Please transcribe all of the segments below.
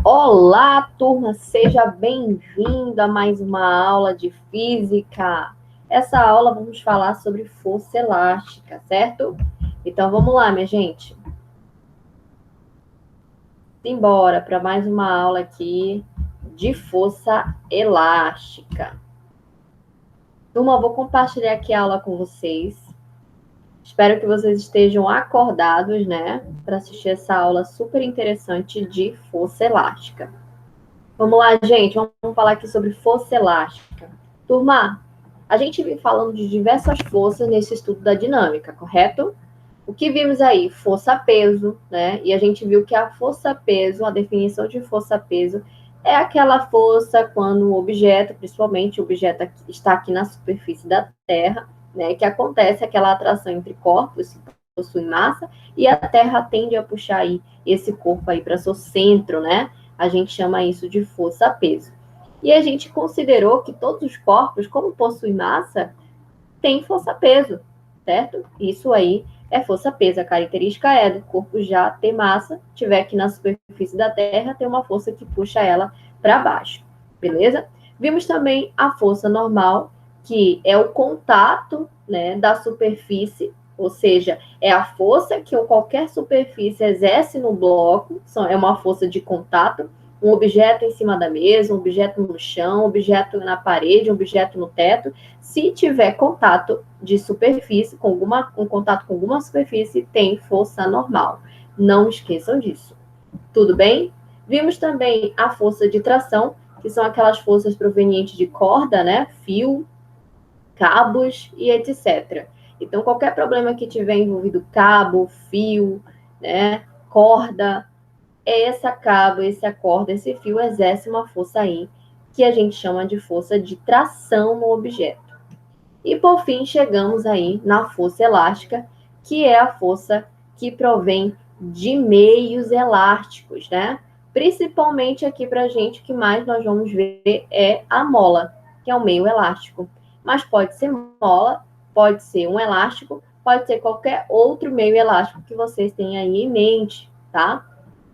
Olá, turma, seja bem-vindo a mais uma aula de física. Essa aula vamos falar sobre força elástica, certo? Então vamos lá, minha gente. Simbora para mais uma aula aqui de força elástica. Turma, vou compartilhar aqui a aula com vocês. Espero que vocês estejam acordados, né, para assistir essa aula super interessante de força elástica. Vamos lá, gente, vamos falar aqui sobre força elástica. Turma, a gente vem falando de diversas forças nesse estudo da dinâmica, correto? O que vimos aí? Força-peso, né? E a gente viu que a força-peso, a definição de força-peso, é aquela força quando o objeto, principalmente o objeto está aqui na superfície da Terra, né? Que acontece aquela atração entre corpos que possuem massa e a Terra tende a puxar aí esse corpo aí para seu centro, né? A gente chama isso de força-peso. E a gente considerou que todos os corpos, como possuem massa, têm força-peso, certo? Isso aí é força-peso. A característica é do corpo já ter massa, tiver aqui na superfície da Terra, ter uma força que puxa ela para baixo, beleza? Vimos também a força normal, que é o contato, né, da superfície, ou seja, é a força que qualquer superfície exerce no bloco, é uma força de contato, um objeto em cima da mesa, um objeto no chão, um objeto na parede, um objeto no teto. Se tiver contato de superfície, contato com alguma superfície, tem força normal. Não esqueçam disso. Tudo bem? Vimos também a força de tração, que são aquelas forças provenientes de corda, né? Fio, cabos e etc. Então, qualquer problema que tiver envolvido cabo, fio, né? Corda, essa cabo, essa corda, esse fio exerce uma força aí que a gente chama de força de tração no objeto. E por fim, chegamos aí na força elástica, que é a força que provém de meios elásticos, né? Principalmente aqui para a gente, o que mais nós vamos ver é a mola, que é um meio elástico. Mas pode ser mola, pode ser um elástico, pode ser qualquer outro meio elástico que vocês tenham aí em mente, tá?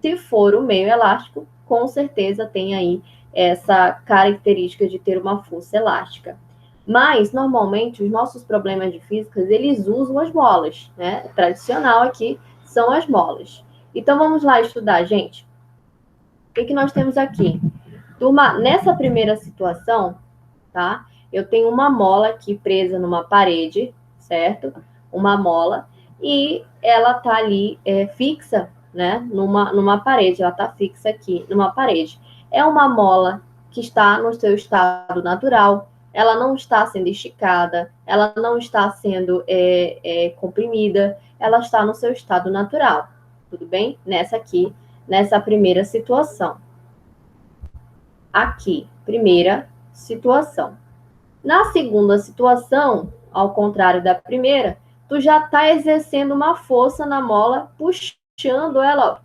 Se for o meio elástico, com certeza tem aí essa característica de ter uma força elástica. Mas, normalmente, os nossos problemas de física, eles usam as molas, né? O tradicional aqui são as molas. Então, vamos lá estudar, gente. O que nós temos aqui? Turma, nessa primeira situação, tá? Eu tenho uma mola aqui presa numa parede, certo? Uma mola. E ela tá ali fixa, né? Numa parede. Ela tá fixa aqui numa parede. É uma mola que está no seu estado natural. Ela não está sendo esticada. Ela não está sendo comprimida. Ela está no seu estado natural. Tudo bem? Nessa primeira situação. Aqui, primeira situação. Na segunda situação, ao contrário da primeira, tu já está exercendo uma força na mola, puxando ela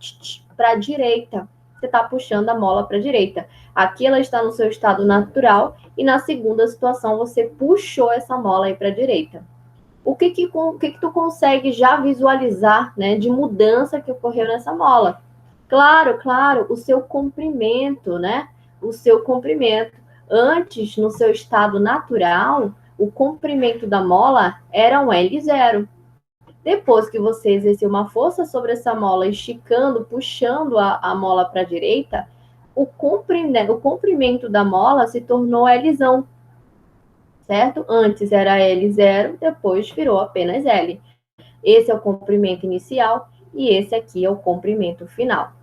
para a direita. Você está puxando a mola para a direita. Aqui ela está no seu estado natural e na segunda situação você puxou essa mola aí para a direita. O que tu consegue já visualizar, né, de mudança que ocorreu nessa mola? Claro, o seu comprimento, né? O seu comprimento. Antes, no seu estado natural, o comprimento da mola era um L0. Depois que você exerceu uma força sobre essa mola, esticando, puxando a mola para a direita, o comprimento da mola se tornou Lzão, certo? Antes era L0, depois virou apenas L. Esse é o comprimento inicial e esse aqui é o comprimento final.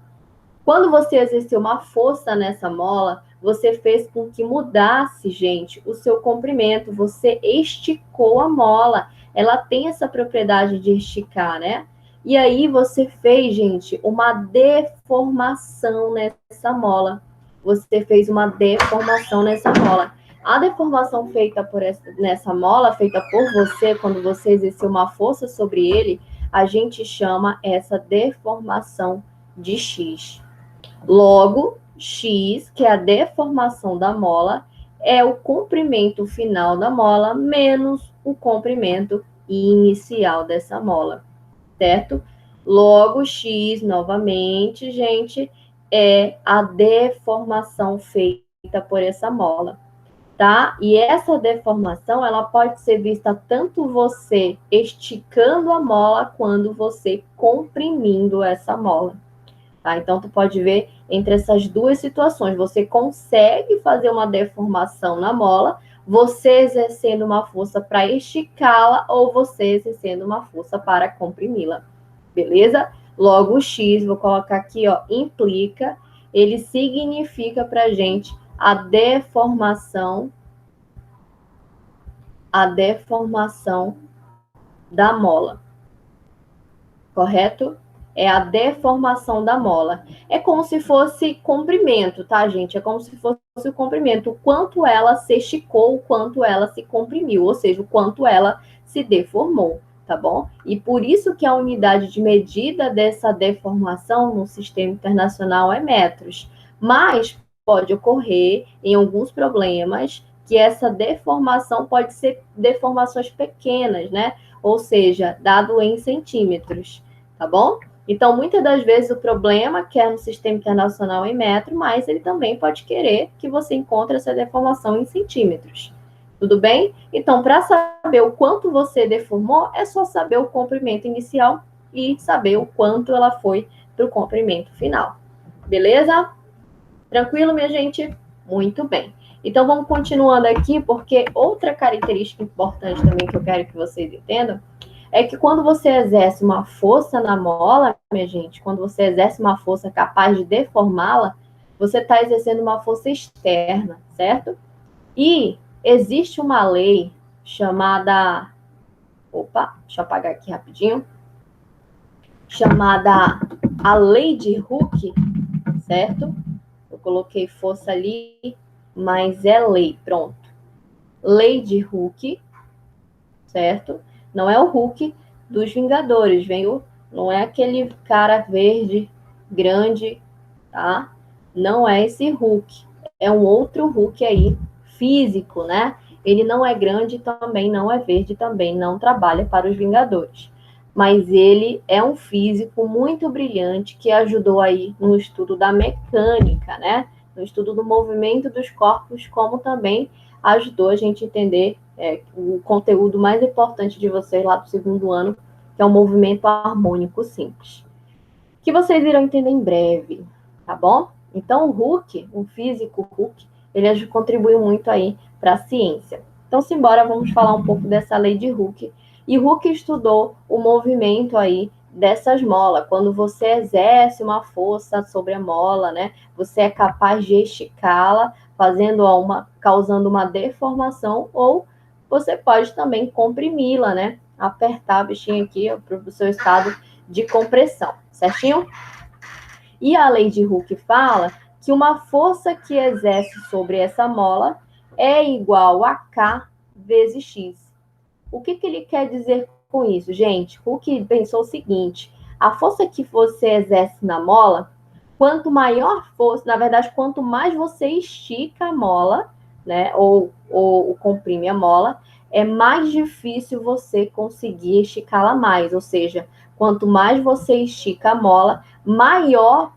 Quando você exerceu uma força nessa mola, você fez com que mudasse, gente, o seu comprimento. Você esticou a mola. Ela tem essa propriedade de esticar, né? E aí você fez, gente, uma deformação nessa mola. Você fez uma deformação nessa mola. A deformação feita nessa mola, feita por você, quando você exerceu uma força sobre ele, a gente chama essa deformação de X. Logo, X, que é a deformação da mola, é o comprimento final da mola menos o comprimento inicial dessa mola, certo? Logo, X, novamente, gente, é a deformação feita por essa mola, tá? E essa deformação, ela pode ser vista tanto você esticando a mola, quanto você comprimindo essa mola, tá? Então, tu pode ver entre essas duas situações, você consegue fazer uma deformação na mola, você exercendo uma força para esticá-la ou você exercendo uma força para comprimi-la, beleza? Logo, o X, vou colocar aqui, ó, implica, ele significa para gente a deformação da mola, correto? É a deformação da mola. É como se fosse comprimento, tá, gente? É como se fosse o comprimento, o quanto ela se esticou, o quanto ela se comprimiu, ou seja, o quanto ela se deformou, tá bom? E por isso que a unidade de medida dessa deformação no sistema internacional é metros. Mas pode ocorrer em alguns problemas que essa deformação pode ser deformações pequenas, né? Ou seja, dado em centímetros, tá bom? Então, muitas das vezes o problema quer no sistema internacional em metro, mas ele também pode querer que você encontre essa deformação em centímetros. Tudo bem? Então, para saber o quanto você deformou, é só saber o comprimento inicial e saber o quanto ela foi para o comprimento final. Beleza? Tranquilo, minha gente? Muito bem. Então, vamos continuando aqui, porque outra característica importante também que eu quero que vocês entendam é que quando você exerce uma força na mola, minha gente, quando você exerce uma força capaz de deformá-la, você está exercendo uma força externa, certo? E existe uma lei chamada... Opa, deixa eu apagar aqui rapidinho. Chamada a lei de Hooke, certo? Eu coloquei força ali, mas é lei, pronto. Lei de Hooke, certo? Não é o Hulk dos Vingadores, viu? Não é aquele cara verde, grande, tá? Não é esse Hulk. É um outro Hulk aí, físico, né? Ele não é grande, também não é verde, também não trabalha para os Vingadores. Mas ele é um físico muito brilhante que ajudou aí no estudo da mecânica, né? No estudo do movimento dos corpos, como também ajudou a gente a entender o conteúdo mais importante de vocês lá do segundo ano, que é o movimento harmônico simples. Que vocês irão entender em breve, tá bom? Então, o Hooke, o físico Hooke, ele contribuiu muito aí para a ciência. Então, simbora, vamos falar um pouco dessa lei de Hooke. E Hooke estudou o movimento aí dessas molas. Quando você exerce uma força sobre a mola, né? Você é capaz de esticá-la, causando uma deformação, ou você pode também comprimi-la, né? Apertar a bichinha aqui para o seu estado de compressão, certinho? E a lei de Hooke fala que uma força que exerce sobre essa mola é igual a K vezes X. O que ele quer dizer com isso, gente? Hooke pensou o seguinte: a força que você exerce na mola, quanto maior força, na verdade, quanto mais você estica a mola, né, ou comprime a mola, é mais difícil você conseguir esticá-la mais. Ou seja, quanto mais você estica a mola, maior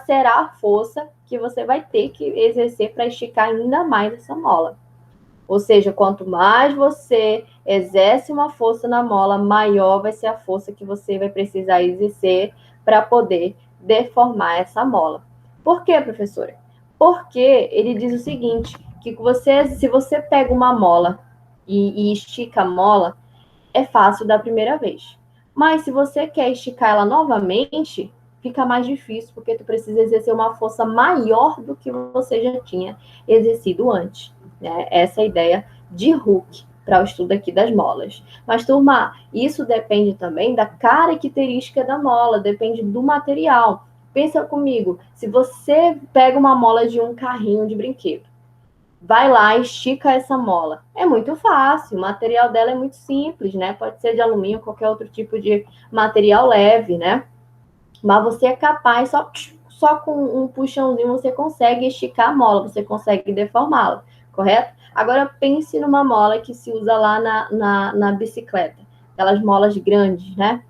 será a força que você vai ter que exercer para esticar ainda mais essa mola. Ou seja, quanto mais você exerce uma força na mola, maior vai ser a força que você vai precisar exercer para poder deformar essa mola. Por quê, professora? Porque ele diz o seguinte, que se você pega uma mola e estica a mola, é fácil da primeira vez. Mas se você quer esticar ela novamente, fica mais difícil, porque tu precisa exercer uma força maior do que você já tinha exercido antes. Né? Essa é a ideia de Hooke para o estudo aqui das molas. Mas, turma, isso depende também da característica da mola, depende do material. Pensa comigo, se você pega uma mola de um carrinho de brinquedo, vai lá, estica essa mola. É muito fácil, o material dela é muito simples, né? Pode ser de alumínio, qualquer outro tipo de material leve, né? Mas você é capaz, só com um puxãozinho, você consegue esticar a mola, você consegue deformá-la, correto? Agora, pense numa mola que se usa lá na bicicleta, aquelas molas grandes, né?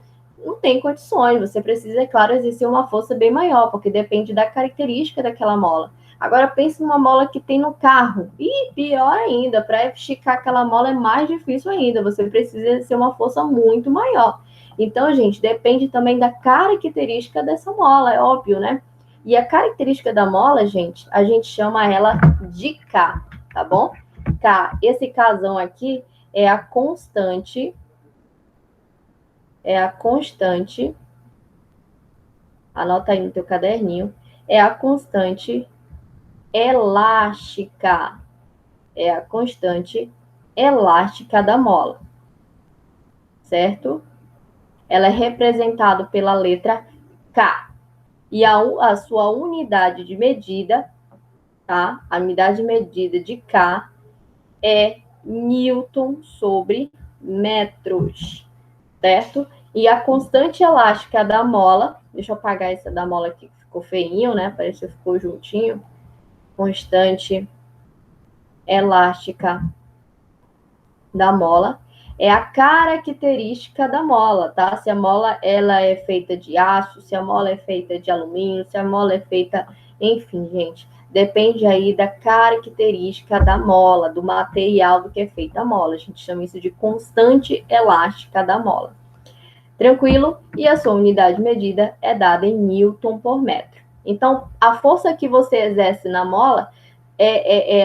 não tem condições. Você precisa, é claro, exercer uma força bem maior, porque depende da característica daquela mola. Agora, pense numa mola que tem no carro. E pior ainda, para esticar aquela mola é mais difícil ainda. Você precisa exercer uma força muito maior. Então, gente, depende também da característica dessa mola, é óbvio, né? E a característica da mola, gente, a gente chama ela de K, tá bom? K, esse Kzão aqui é a constante, anota aí no teu caderninho, é a constante elástica, da mola, certo? Ela é representada pela letra K. E a sua unidade de medida, tá? A unidade de medida de K é Newton sobre metros, certo? E a constante elástica da mola, deixa eu apagar essa da mola aqui, que ficou feinho, né? Parece que ficou juntinho. Constante elástica da mola é a característica da mola, tá? Se a mola ela é feita de aço, se a mola é feita de alumínio, se a mola é feita, enfim, gente, depende aí da característica da mola, do material do que é feita a mola. A gente chama isso de constante elástica da mola. Tranquilo? E a sua unidade de medida é dada em Newton por metro. Então, a força que você exerce na mola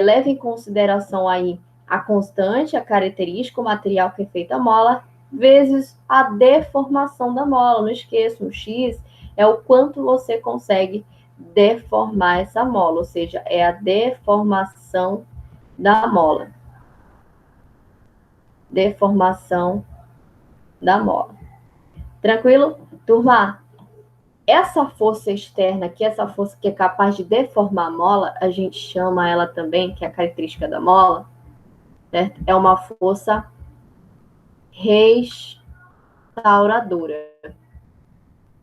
leva em consideração aí a constante, a característica, o material que é feita a mola, vezes a deformação da mola. Não esqueça, o X é o quanto você consegue deformar essa mola, ou seja, é a deformação da mola. Deformação da mola. Tranquilo? Turma, essa força externa aqui, essa força que é capaz de deformar a mola, a gente chama ela também, que é a característica da mola, certo? É uma força restauradora.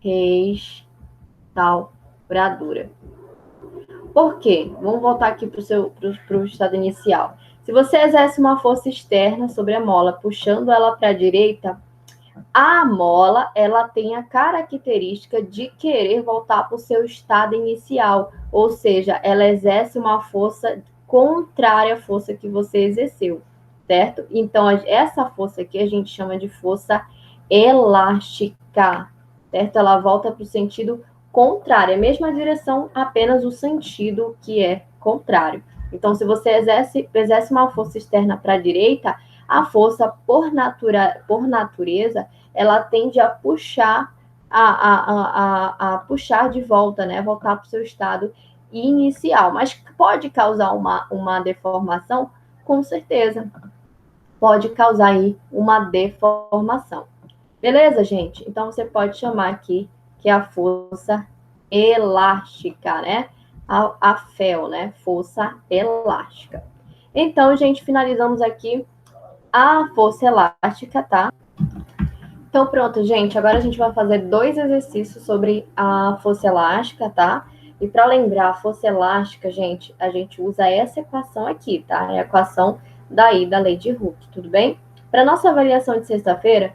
Restauradora. Por quê? Vamos voltar aqui para o estado inicial. Se você exerce uma força externa sobre a mola, puxando ela para a direita, a mola ela tem a característica de querer voltar para o seu estado inicial, ou seja, ela exerce uma força contrária à força que você exerceu, certo? Então, essa força aqui a gente chama de força elástica, certo? Ela volta para o sentido contrário, a mesma direção, apenas o sentido que é contrário. Então, se você exerce uma força externa para a direita, a força, por natureza, ela tende a puxar, a puxar de volta, né? Voltar para o seu estado inicial. Mas pode causar uma deformação? Com certeza. Pode causar aí uma deformação. Beleza, gente? Então, você pode chamar aqui que é a força elástica, né? A FEL, né? Força elástica. Então, gente, finalizamos aqui a força elástica, tá? Então, pronto, gente. Agora a gente vai fazer 2 exercícios sobre a força elástica, tá? E para lembrar a força elástica, gente, a gente usa essa equação aqui, tá? É a equação daí da lei de Hooke, tudo bem? Para nossa avaliação de sexta-feira,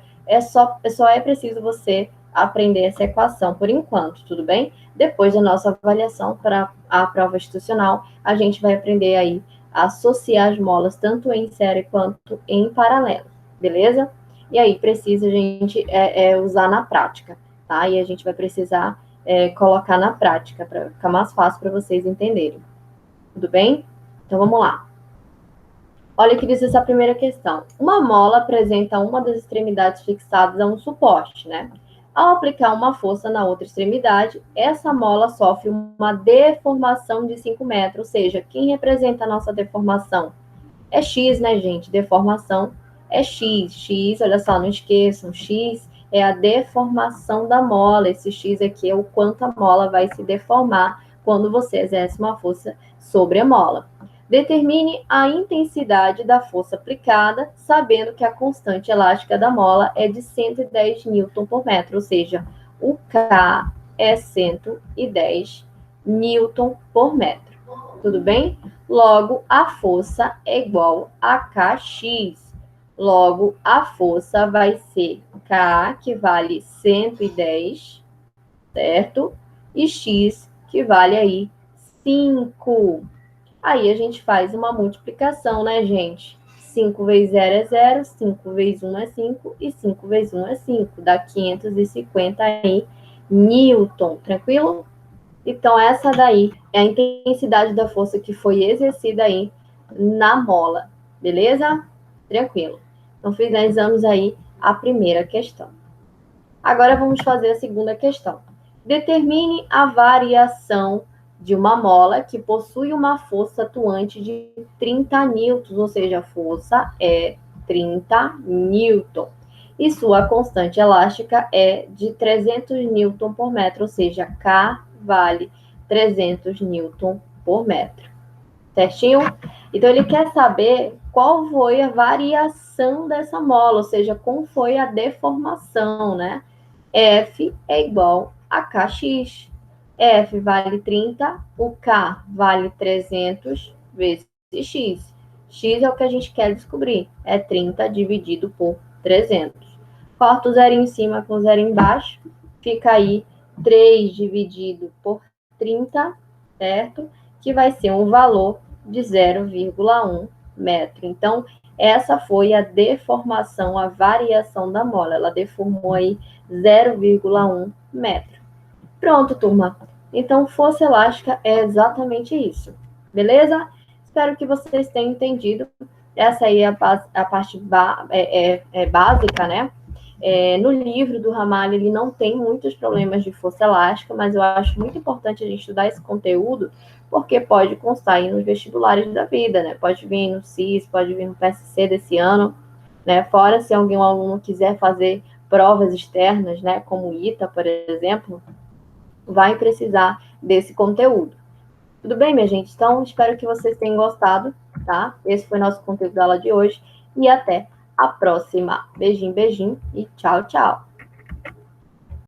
só é preciso você aprender essa equação por enquanto, tudo bem? Depois da nossa avaliação para a prova institucional, a gente vai aprender aí a associar as molas tanto em série quanto em paralelo, beleza? E aí precisa a gente usar na prática, tá? E a gente vai precisar colocar na prática para ficar mais fácil para vocês entenderem. Tudo bem? Então vamos lá. Olha o que diz essa primeira questão. Uma mola apresenta uma das extremidades fixadas a um suporte, né? Ao aplicar uma força na outra extremidade, essa mola sofre uma deformação de 5 metros, ou seja, quem representa a nossa deformação? É X, né, gente? Deformação é X. X, olha só, não esqueçam, X é a deformação da mola. Esse X aqui é o quanto a mola vai se deformar quando você exerce uma força sobre a mola. Determine a intensidade da força aplicada, sabendo que a constante elástica da mola é de 110 Newton por metro, ou seja, o K é 110 Newton por metro. Tudo bem? Logo, a força é igual a Kx, Logo, a força vai ser K, que vale 110, certo? E X, que vale aí 5. Aí a gente faz uma multiplicação, né, gente? 5 vezes 0 é 0, 5 vezes 1 é 5 e 5 vezes 1 é 5. Dá 550 aí, Newton, tranquilo? Então, essa daí é a intensidade da força que foi exercida aí na mola, beleza? Tranquilo. Então, finalizamos aí a primeira questão. Agora, vamos fazer a segunda questão. Determine a variação de uma mola que possui uma força atuante de 30 newtons, ou seja, a força é 30 newton. E sua constante elástica é de 300 newton por metro, ou seja, K vale 300 newton por metro. Certinho? Então, ele quer saber qual foi a variação dessa mola, ou seja, como foi a deformação, né? F é igual a Kx. F vale 30, o K vale 300 vezes X. X é o que a gente quer descobrir, é 30 dividido por 300. Corta o zero em cima com o zero embaixo, fica aí 3 dividido por 30, certo? Que vai ser um valor de 0,1 metro. Então, essa foi a deformação, a variação da mola. Ela deformou aí 0,1 metro. Pronto, turma. Então, força elástica é exatamente isso. Beleza? Espero que vocês tenham entendido. Essa aí é a parte básica, né? No livro do Ramalho, ele não tem muitos problemas de força elástica, mas eu acho muito importante a gente estudar esse conteúdo, porque pode constar aí nos vestibulares da vida, né? Pode vir no CIS, pode vir no PSC desse ano, né? Fora se algum aluno quiser fazer provas externas, né? Como o ITA, por exemplo, vai precisar desse conteúdo. Tudo bem, minha gente? Então, espero que vocês tenham gostado, tá? Esse foi nosso conteúdo da aula de hoje e até a próxima. Beijinho, beijinho e tchau, tchau.